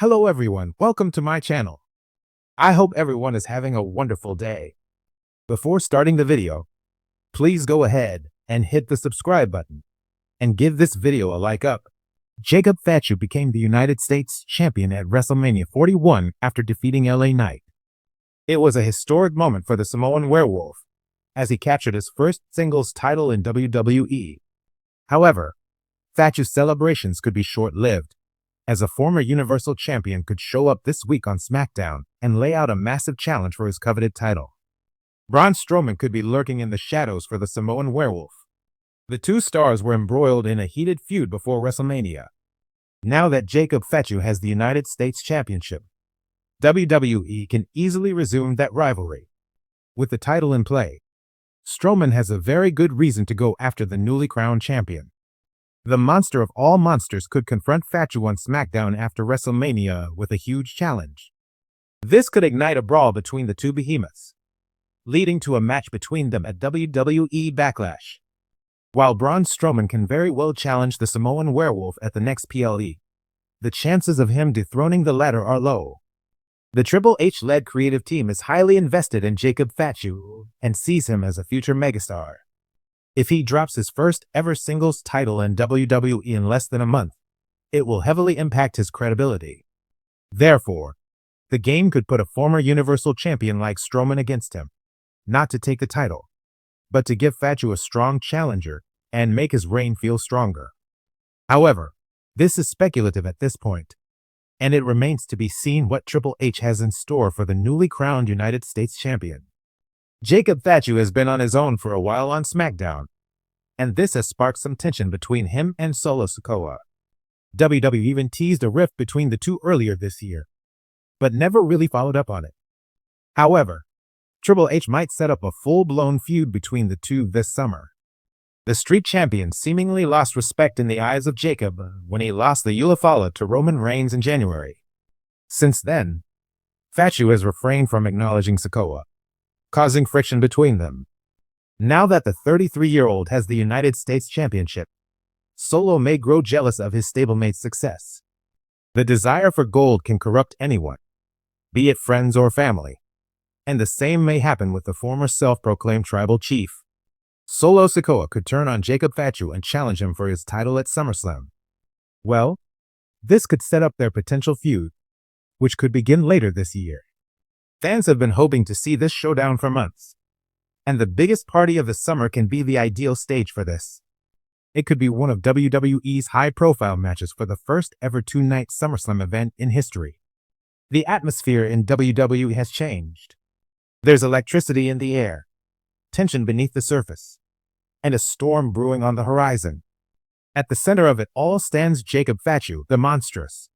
Hello everyone, welcome to my channel. I hope everyone is having a wonderful day. Before starting the video, please go ahead and hit the subscribe button and give this video a like up. Jacob Fatu became the United States champion at WrestleMania 41 after defeating LA Knight. It was a historic moment for the Samoan Werewolf as he captured his first singles title in WWE. However, Fatu's celebrations could be short-lived, as a former Universal Champion could show up this week on SmackDown and lay out a massive challenge for his coveted title. Braun Strowman could be lurking in the shadows for the Samoan Werewolf. The two stars were embroiled in a heated feud before WrestleMania. Now that Jacob Fatu has the United States Championship, WWE can easily resume that rivalry. With the title in play, Strowman has a very good reason to go after the newly crowned champion. The monster of all monsters could confront Fatu on SmackDown after WrestleMania with a huge challenge. This could ignite a brawl between the two behemoths, leading to a match between them at WWE Backlash. While Braun Strowman can very well challenge the Samoan Werewolf at the next PLE, the chances of him dethroning the latter are low. The Triple H-led creative team is highly invested in Jacob Fatu and sees him as a future megastar. If he drops his first ever singles title in WWE in less than a month, it will heavily impact his credibility. Therefore, the game could put a former Universal Champion like Strowman against him, not to take the title, but to give Fatu a strong challenger and make his reign feel stronger. However, this is speculative at this point, and it remains to be seen what Triple H has in store for the newly crowned United States Champion. Jacob Fatu has been on his own for a while on SmackDown, and this has sparked some tension between him and Solo Sikoa. WWE even teased a rift between the two earlier this year, but never really followed up on it. However, Triple H might set up a full-blown feud between the two this summer. The Street Champion seemingly lost respect in the eyes of Jacob when he lost the Ulafala to Roman Reigns in January. Since then, Fatu has refrained from acknowledging Sikoa, causing friction between them. Now that the 33-year-old has the United States Championship, Solo may grow jealous of his stablemate's success. The desire for gold can corrupt anyone, be it friends or family, and the same may happen with the former self-proclaimed tribal chief. Solo Sikoa could turn on Jacob Fatu and challenge him for his title at SummerSlam. Well, this could set up their potential feud, which could begin later this year. Fans have been hoping to see this showdown for months, and the biggest party of the summer can be the ideal stage for this. It could be one of WWE's high-profile matches for the first ever two-night SummerSlam event in history. The atmosphere in WWE has changed. There's electricity in the air, tension beneath the surface, and a storm brewing on the horizon. At the center of it all stands Jacob Fatu, the monstrous,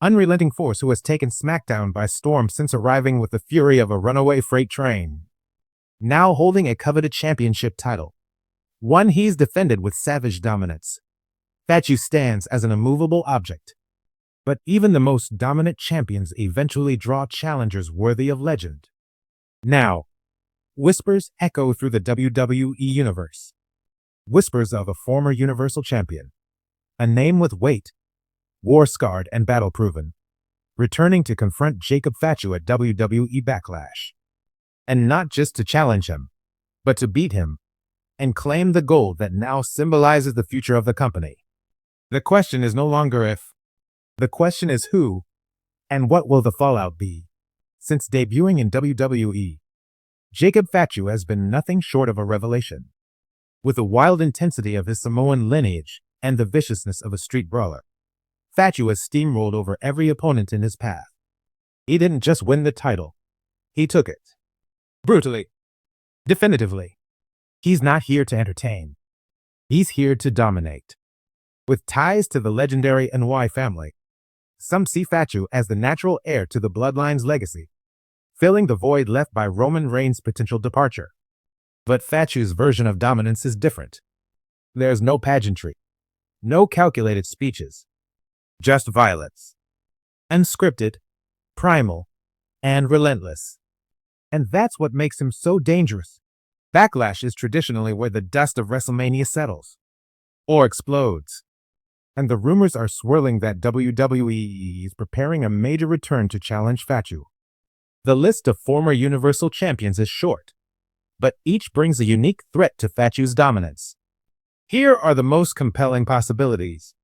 unrelenting force who has taken SmackDown by storm since arriving with the fury of a runaway freight train. Now holding a coveted championship title, one he's defended with savage dominance, Fatu stands as an immovable object. But even the most dominant champions eventually draw challengers worthy of legend. Now, whispers echo through the WWE universe. Whispers of a former Universal Champion, a name with weight, war-scarred and battle-proven, returning to confront Jacob Fatu at WWE Backlash. And not just to challenge him, but to beat him and claim the gold that now symbolizes the future of the company. The question is no longer if. The question is who, and what will the fallout be? Since debuting in WWE, Jacob Fatu has been nothing short of a revelation. With the wild intensity of his Samoan lineage and the viciousness of a street brawler, Fatu has steamrolled over every opponent in his path. He didn't just win the title, he took it. Brutally. Definitively. He's not here to entertain. He's here to dominate. With ties to the legendary NY family, some see Fatu as the natural heir to the bloodline's legacy, filling the void left by Roman Reigns' potential departure. But Fatu's version of dominance is different. There's no pageantry, no calculated speeches, just violence. Unscripted, primal, and relentless. And that's what makes him so dangerous. Backlash is traditionally where the dust of WrestleMania settles, or explodes. and the rumors are swirling that WWE is preparing a major return to challenge Fatu. The list of former Universal Champions is short, but each brings a unique threat to Fatu's dominance. Here are the most compelling possibilities.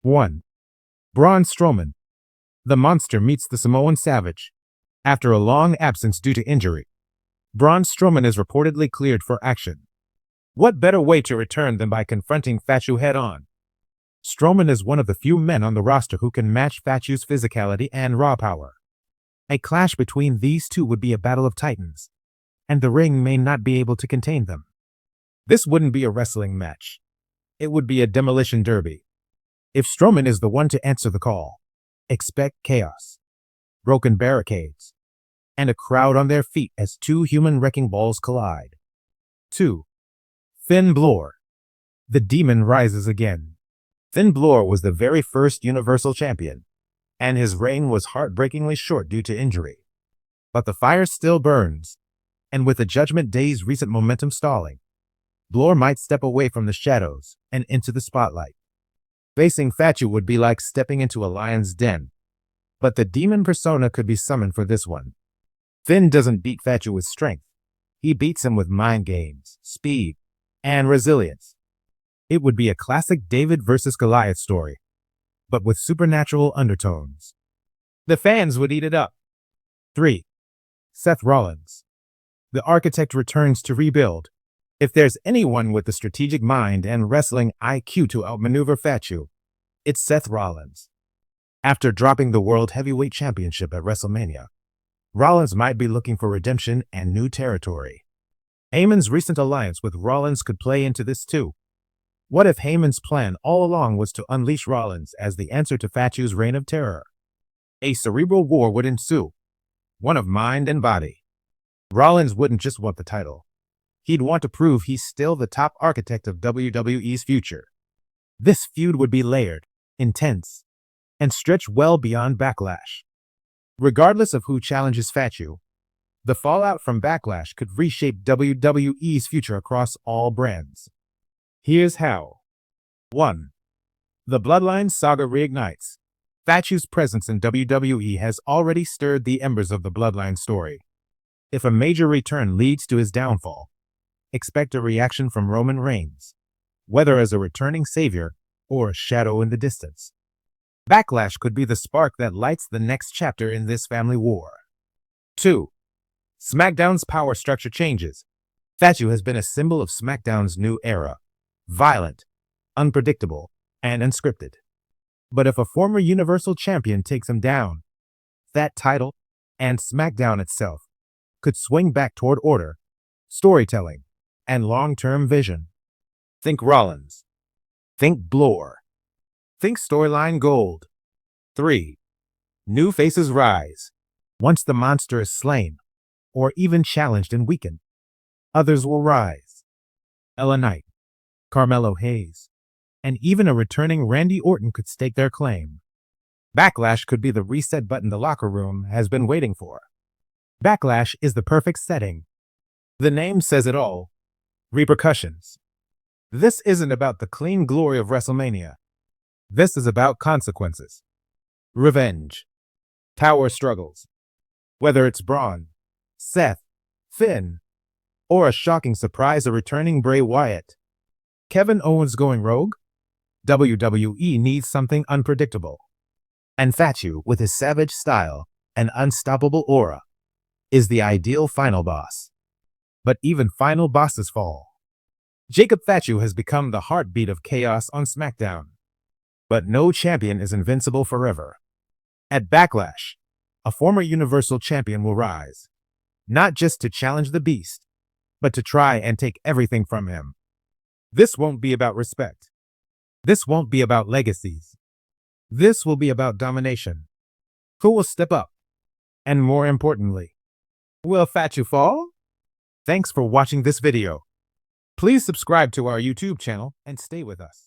1. Braun Strowman. The monster meets the Samoan Savage. After a long absence due to injury, Braun Strowman is reportedly cleared for action. What better way to return than by confronting Fatu head-on? Strowman is one of the few men on the roster who can match Fatu's physicality and raw power. A clash between these two would be a battle of titans, and the ring may not be able to contain them. This wouldn't be a wrestling match. It would be a demolition derby. If Strowman is the one to answer the call, expect chaos, broken barricades, and a crowd on their feet as two human wrecking balls collide. 2. Finn Balor. The demon rises again. Finn Balor was the very first Universal Champion, and his reign was heartbreakingly short due to injury. But the fire still burns, and with the Judgment Day's recent momentum stalling, Balor might step away from the shadows and into the spotlight. Facing Fatu would be like stepping into a lion's den, but the demon persona could be summoned for this one. Finn doesn't beat Fatu with strength. He beats him with mind games, speed, and resilience. It would be a classic David versus Goliath story, but with supernatural undertones. The fans would eat it up. 3. Seth Rollins. The architect returns to rebuild. If there's anyone with the strategic mind and wrestling IQ to outmaneuver Fatu, it's Seth Rollins. After dropping the World Heavyweight Championship at WrestleMania, Rollins might be looking for redemption and new territory. Heyman's recent alliance with Rollins could play into this too. What if Heyman's plan all along was to unleash Rollins as the answer to Fatu's reign of terror? A cerebral war would ensue, one of mind and body. Rollins wouldn't just want the title. He'd want to prove he's still the top architect of WWE's future. This feud would be layered, intense, and stretch well beyond Backlash. Regardless of who challenges Fatu, the fallout from Backlash could reshape WWE's future across all brands. Here's how. 1. The Bloodline saga reignites. Fatu's presence in WWE has already stirred the embers of the Bloodline story. If a major return leads to his downfall, expect a reaction from Roman Reigns, whether as a returning savior or a shadow in the distance. Backlash could be the spark that lights the next chapter in this family war. 2. SmackDown's power structure changes. Fatu has been a symbol of SmackDown's new era. Violent, unpredictable, and unscripted. But if a former Universal Champion takes him down, that title and SmackDown itself could swing back toward order, storytelling, and long-term vision. Think Rollins. Think Balor. Think storyline gold. 3. New faces rise. Once the monster is slain, or even challenged and weakened, others will rise. LA Knight, Carmelo Hayes, and even a returning Randy Orton could stake their claim. Backlash could be the reset button the locker room has been waiting for. Backlash is the perfect setting. The name says it all. Repercussions. This isn't about the clean glory of WrestleMania. This is about consequences. Revenge. Power struggles. Whether it's Braun, Seth, Finn, or a shocking surprise, a returning Bray Wyatt. Kevin Owens going rogue? WWE needs something unpredictable. And Fatu, with his savage style and unstoppable aura, is the ideal final boss. But even final bosses fall. Jacob Fatu has become the heartbeat of chaos on SmackDown. But no champion is invincible forever. At Backlash, a former Universal Champion will rise, not just to challenge the beast, but to try and take everything from him. This won't be about respect. This won't be about legacies. This will be about domination. Who will step up? And more importantly, will Fatu fall? Thanks for watching this video. Please subscribe to our YouTube channel and stay with us.